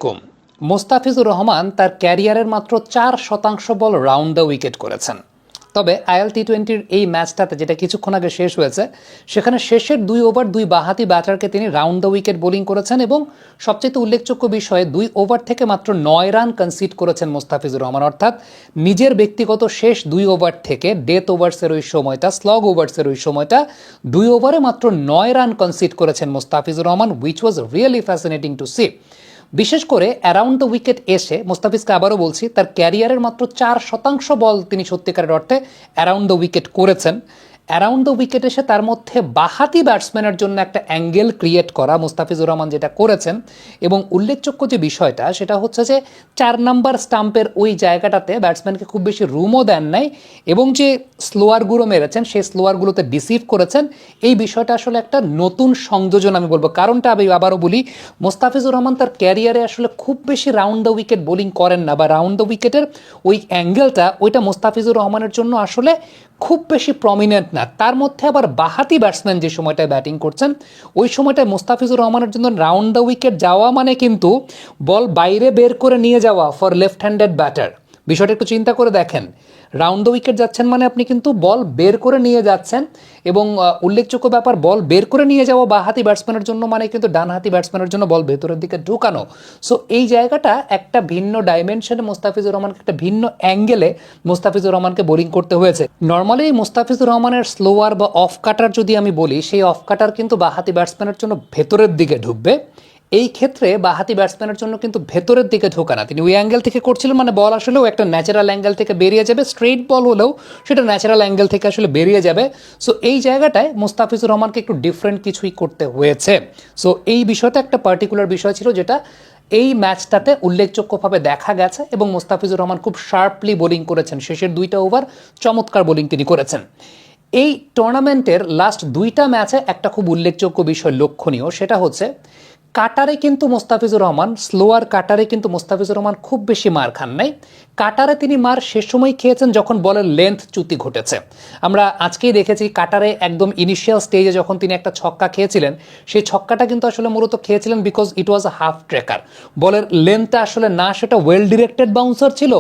আলাইকুম। মোস্তাফিজুর রহমান তার ক্যারিয়ারের মাত্র 4% বল রাউন্ড দ্য উইকেট করেছেন। তবে আইএল টি-20-র এই ম্যাচটাতে যেটা কিছুক্ষণ আগে শেষ হয়েছে, সেখানে শেষের 2 ওভার 2 বাঁহাতি ব্যাটারকে তিনি রাউন্ড দ্য উইকেট বোলিং করেছেন এবং সবচেয়ে উল্লেখযোগ্য বিষয়ে 2 ওভার থেকে মাত্র 9 রান কনসিড করেছেন মোস্তাফিজুর রহমান। অর্থাৎ নিজের ব্যক্তিগত শেষ 2 ওভার থেকে ডেথ ওভার্সের ওই সময়টা, স্লগ ওভার্সের ওই সময়টা 2 ওভারে মাত্র 9 রান কনসিড করেছেন Mustafizur Rahman, which was really fascinating to see. বিশেষ করে অ্যারাউন্ড দ্য উইকেট এসে মোস্তাফিজকে আবারও বলছি, তার ক্যারিয়ারের মাত্র 4% বল তিনি সত্যিকারের অর্থে অ্যারাউন্ড দ্য উইকেট করেছেন। অ্যারাউন্ড দ্য উইকেট এসে তার মধ্যে বাঁহাতি ব্যাটসম্যানের জন্য একটা অ্যাঙ্গেল ক্রিয়েট করা মুস্তাফিজুর রহমান যেটা করেছেন, এবং উল্লেখযোগ্য যে বিষয়টা সেটা হচ্ছে যে 4 নাম্বার স্টাম্পের ওই জায়গাটাতে ব্যাটসম্যানকে খুব বেশি রুমও দেন নাই এবং যে স্লোয়ারগুলো মেরেছেন সেই স্লোয়ারগুলোতে ডিসিভ করেছেন। এই বিষয়টা আসলে একটা নতুন সংযোজন আমি বলবো। কারণটা আমি আবারও বলি, মোস্তাফিজুর রহমান তার ক্যারিয়ারে আসলে খুব বেশি রাউন্ড দ্য উইকেট বোলিং করেন না, বা রাউন্ড দ্য উইকেটের ওই অ্যাঙ্গেলটা ওইটা মোস্তাফিজুর রহমানের জন্য আসলে খুব বেশি প্রমিনেন্ট না। তার মধ্যে আবার বাঁহাতি ব্যাটসম্যান যে সময়টায় ব্যাটিং করছেন ওই সময়টায় মোস্তাফিজুর রহমানের জন্য রাউন্ড দ্য উইকেট যাওয়া মানে কিন্তু বল বাইরে বের করে নিয়ে যাওয়া ফর লেফট হ্যান্ডেড ব্যাটার। বিষয়টা একটু চিন্তা করে দেখেন, রাউন্ড দ্য উইকেট যাচ্ছেন মানে আপনি কিন্তু বল বের করে নিয়ে যাচ্ছেন, এবং উল্লেখযোগ্য ব্যাপার, বল বের করে নিয়ে যাওয়া বাঁহাতি ব্যাটসম্যানের জন্য মানে কিন্তু ডানহাতি ব্যাটসম্যানের জন্য বল ভেতরের দিকে ঢুকানো। সো এই জায়গাটা একটা ভিন্ন ডাইমেনশনে মোস্তাফিজুর রহমানকে, একটা ভিন্ন অ্যাঙ্গেলে মোস্তাফিজুর রহমানকে বোলিং করতে হয়েছে। নর্মালি মোস্তাফিজুর রহমানের স্লোয়ার বা অফ কাটার যদি আমি বলি, সেই অফ কাটার কিন্তু বাঁহাতি ব্যাটসম্যানের জন্য ভেতরের দিকে ঢুকবে। এই ক্ষেত্রে বাঁহাতি ব্যাটসম্যানের জন্য কিন্তু ভেতরের দিকে ঢোকা না, তিনি ওই অ্যাঙ্গেল থেকে করছিলেন, মানে বল আসলেও একটা ন্যাচারাল অ্যাঙ্গেল থেকে বেরিয়ে যাবে, স্ট্রেইট বল হলেও সেটা ন্যাচারাল অ্যাঙ্গেল থেকে আসলে বেরিয়ে যাবে। সো এই জায়গাটায় মোস্তাফিজুর রহমানকে একটু ডিফারেন্ট কিছুই করতে হয়েছে। সো এই বিষয়টা একটা পার্টিকুলার বিষয় ছিল যেটা এই ম্যাচটাতে উল্লেখযোগ্যভাবে দেখা গেছে, এবং মোস্তাফিজুর রহমান খুব শার্পলি বোলিং করেছেন। শেষের 2টা ওভার চমৎকার বোলিং তিনি করেছেন। এই টুর্নামেন্টের লাস্ট 2টা ম্যাচে একটা খুব উল্লেখযোগ্য বিষয় লক্ষণীয়, সেটা হচ্ছে কাটারে কিন্তু মোস্তাফিজুর রহমান, স্লোয়ার কাটারে কিন্তু মোস্তাফিজুর রহমান খুব বেশি মার খান নাই। কাটারে তিনি মার শেষ সময় খেয়েছেন যখন বলের লেন্থ চ্যুতি ঘটেছে। আমরা আজকেই দেখেছি কাটারে একদম ইনিশিয়াল স্টেজে যখন তিনি একটা ছক্কা খেয়েছিলেন, সেই ছক্কাটা কিন্তু আসলে মূলত খেয়েছিলেন because it was a half trekker. বলের লেন্থটা আসলে না সেটা ওয়েল ডিরেক্টেড বাউন্সার ছিল,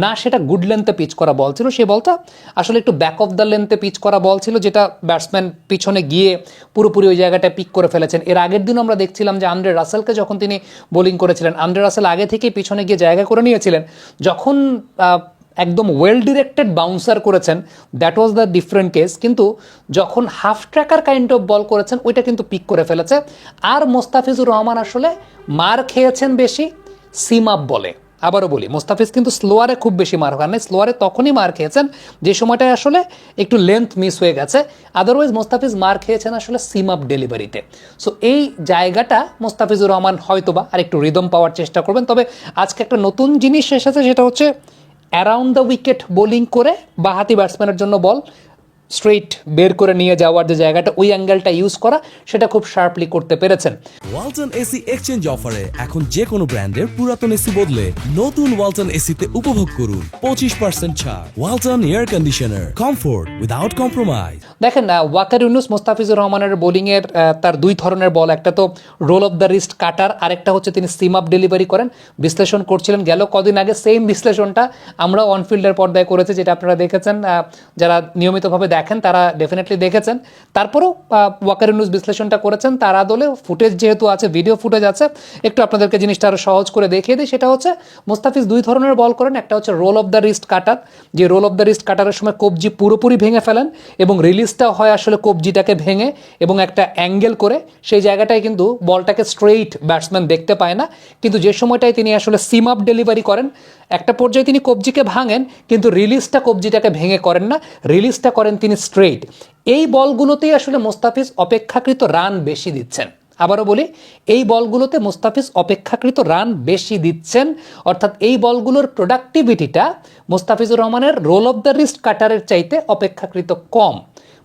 না সেটা গুড লেন্থে পিচ করা বল ছিল। সেই বলটা আসলে একটু ব্যাক অফ দ্য লেন্থে পিচ করা বল ছিল, যেটা ব্যাটসম্যান পিছনে গিয়ে পুরোপুরি ওই জায়গাটায় পিক করে ফেলেছেন। এর আগের দিনও আমরা দেখছিলাম যে আন্দ্রে রাসেলকে যখন তিনি বোলিং করেছিলেন, আন্দ্রে রাসেল আগে থেকেই পিছনে গিয়ে জায়গা করে নিয়েছিলেন। যখন একদম ওয়েল ডিরেক্টেড বাউন্সার করেছেন, that was the different case. কিন্তু যখন হাফ ট্র্যাকার কাইন্ড অফ বল করেছেন, ওইটা কিন্তু পিক করে ফেলেছে। আর মোস্তাফিজুর রহমান আসলে মার খেয়েছেন বেশি সিম আপ বলে। আবারও বলি, মোস্তাফিজ কিন্তু স্লোয়ারে খুব বেশি মার খান নাই, স্লোয়ারে তখনই মার খেয়েছেন যে সময়টায় আসলে একটু লেন্থ মিস হয়ে গেছে। আদারওয়াইজ মোস্তাফিজ মার খেয়েছেন আসলে সিম আপ ডেলিভারিতে। সো এই জায়গাটা মোস্তাফিজুর রহমান হয়তোবা আর একটু রিদম পাওয়ার চেষ্টা করবেন। তবে আজকে একটা নতুন জিনিস এসেছে, সেটা হচ্ছে অ্যারাউন্ড দ্য উইকেট বোলিং করে বাঁহাতি ব্যাটসম্যানের জন্য বল স্ট্রেইট বের করে নিয়ে যাওয়ার যে জায়গাটা, ওই অ্যাঙ্গেলটা ইউজ করা, সেটা খুব শার্পলি করতে পেরেছেন। ওয়ালটন এসি এক্সচেঞ্জ অফারে এখন যে কোনো ব্র্যান্ডের পুরাতন এসি বদলে নতুন ওয়ালটন এসিতে উপভোগ করুন 25% ছাড়। Walton air conditioner, comfort without compromise. দেখেন, ওয়াকার ইউনুস মোস্তাফিজুর রহমানের বোলিংয়ের তার 2 ধরনের বল, একটা তো রোল অফ দ্য রিস্ট কাটার, আরেকটা হচ্ছে তিনি সিম আপ ডেলিভারি করেন। বিশ্লেষণ করছিলেন গেল কদিন আগে, সেম বিশ্লেষণটা আমরা অনফিল্ডের পর্দায় করেছি, যেটা আপনারা দেখেছেন। যারা নিয়মিতভাবে দেখেন তারা ডেফিনেটলি দেখেছেন। তারপরেও ওয়াকার ইউনুস বিশ্লেষণটা করেছেন তার আদলে। ফুটেজ যেহেতু আছে, ভিডিও ফুটেজ আছে, একটু আপনাদেরকে জিনিসটা আরও সহজ করে দেখিয়ে দিই। সেটা হচ্ছে মোস্তাফিজ 2 ধরনের বল করেন। একটা হচ্ছে রোল অফ দ্য রিস্ট কাটার, যে রোল অফ দ্য রিস্ট কাটারের সময় কবজি পুরোপুরি ভেঙে ফেলেন এবং রিলিজটাও হয় আসলে কবজিটাকে ভেঙে এবং একটা অ্যাঙ্গেল করে। সেই জায়গাটায় কিন্তু বলটাকে স্ট্রেইট ব্যাটসম্যান দেখতে পায় না। কিন্তু যে সময়টায় তিনি আসলে সিম আপ ডেলিভারি করেন, একটা পর্যায়ে তিনি কবজিকে ভাঙেন কিন্তু রিলিজটা কবজিটাকে ভেঙে করেন না, রিলিজটা করেন তিনি স্ট্রেইট। এই বলগুলোতেই আসলে মোস্তাফিজ অপেক্ষাকৃত রান বেশি দিচ্ছেন। আবারও বলি, এই বলগুলোতে মোস্তাফিজ অপেক্ষাকৃত রান বেশি দিচ্ছেন। অর্থাৎ এই বলগুলোর প্রোডাক্টিভিটিটা মোস্তাফিজুর রহমানের রোল অফ দ্য রিস্ট কাটারের চাইতে অপেক্ষাকৃত কম।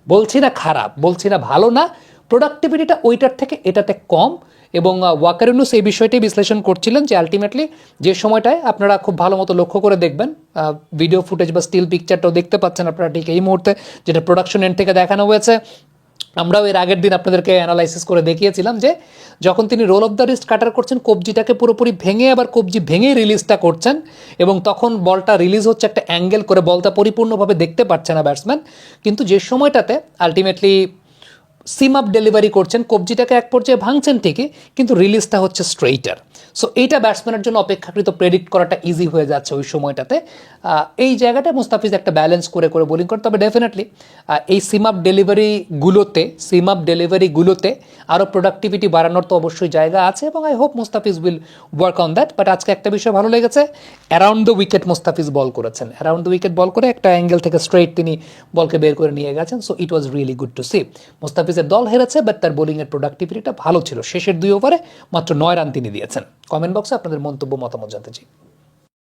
বলছি না খারাপ, বলছি না ভালো না, প্রোডাক্টিভিটিটা ওইটার থেকে এটাতে কম। এবং ওয়াকার ইউনুস এই বিষয়টাই বিশ্লেষণ করছিলেন যে আলটিমেটলি যে সময়টায় আপনারা খুব ভালো মতো লক্ষ্য করে দেখবেন, ভিডিও ফুটেজ বা স্টিল পিকচারটাও দেখতে পাচ্ছেন আপনারা ঠিক এই মুহূর্তে, যেটা প্রোডাকশন এন্ড থেকে দেখানো হয়েছে। আমরাও এর আগের দিন আপনাদেরকে অ্যানালাইসিস করে দেখিয়েছিলাম যে যখন তিনি রোল অফ দ্য রিস্ট কাটার করছেন, কবজিটাকে পুরোপুরি ভেঙে আবার কবজি ভেঙেই রিলিজটা করছেন, এবং তখন বলটা রিলিজ হচ্ছে একটা অ্যাঙ্গেল করে, বলটা পরিপূর্ণভাবে দেখতে পাচ্ছে না ব্যাটসম্যান, কিন্তু যে সময়টাতে আলটিমেটলি সিম আপ ডেলিভারি করছেন, কবজিটাকে এক পর্যায়ে ভাঙছেন ঠিকই, কিন্তু রিলিজটা হচ্ছে স্ট্রেইটার। সো এইটা ব্যাটসম্যানের জন্য অপেক্ষাকৃত প্রেডিক্ট করাটা ইজি হয়ে যাচ্ছে ওই সময়টাতে। এই জায়গাটা মুস্তাফিজ একটা ব্যালেন্স করে করে বোলিং করে। তবে ডেফিনেটলি এই সিম আপ ডেলিভারিগুলোতে আরও প্রোডাক্টিভিটি বাড়ানোর তো অবশ্যই জায়গা আছে, এবং I hope Mustafiz will work on that. But আজকে একটা বিষয় ভালো লেগেছে, অ্যারাউন্ড দ্য উইকেট মুস্তাফিজ বল করেছেন, অ্যারাউন্ড দ্য উইকেট বল করে একটা অ্যাঙ্গেল থেকে স্ট্রেইট তিনি বলকে বের করে নিয়ে গেছেন। So it was really good to see. মুস্তাফিজের দল হেরেছে, বাট তার বোলিংয়ের প্রোডাক্টিভিটিটা ভালো ছিল। শেষের 2 ওভারে মাত্র 9 রান তিনি দিয়েছেন। কমেন্ট বক্সে আপনাদের মন্তব্য মতামত জানতে চাই।